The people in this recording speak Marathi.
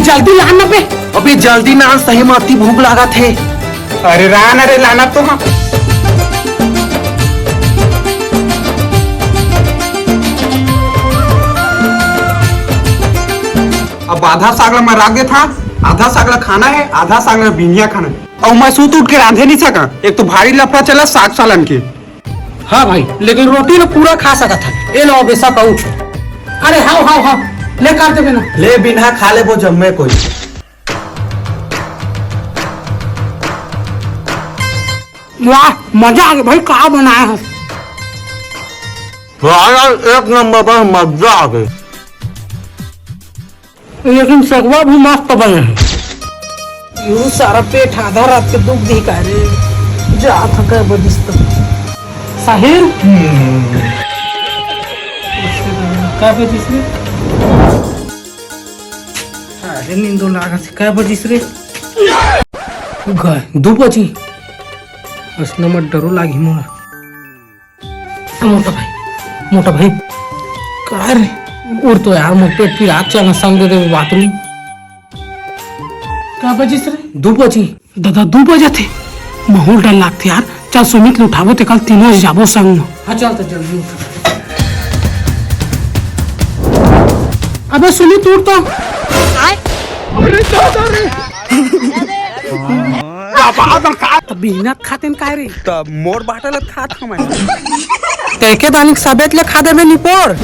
जल्दी लाना पे। अभी जल्दी ना, सही में अति भूख लगा थे। अरे रान, अरे लाना तो हाँ। अब आधा सागला में राख दे था, आधा सागला खाना है, आधा सागला बिनिया खाना है। और मैं सूत उठ के रांधे नहीं सका, एक तो भारी लफड़ा चला साग सालन के। हाँ भाई, लेकिन रोटी ना पूरा खा सका था। ये लो बेसा कहूँ। अरे हाँ हाँ हाँ, ले कर दे बिना। ले बिना खा ले वो जम्मे कोई। वाह, मजा आ गया भाई, कहाँ बनाया है। एक नंबर पर मजा आ गई। लेकिन सगवा भी मस्त बने है। यूं सारा पेट आधा रात के दुख दी का रे। जा थका बदिस्त साहिर। काय बजिस रे? अरे नींदो लागा से काय बजिस रे? गाय 2 बजी। असलं मग डरू लागी मला। मोठा भाई काय रे उड़तो यार, मग पेट फिर आग चलना संग दे दे बात नहीं। क्या बजिस रे? 2 बजी। दादा 2 बजे थे, माहौल डर लागते यार। चल सुमित उठावो ते कल 3 बजे जाबो संग। हाँ चल तो जल्दी उठ। अबे सुमित उठ तो। अरे दादा रे। बिना खाते काय रे? तब मोर बाटल खात हमारे। तेके दानिक सभेतले खादे में निपोर।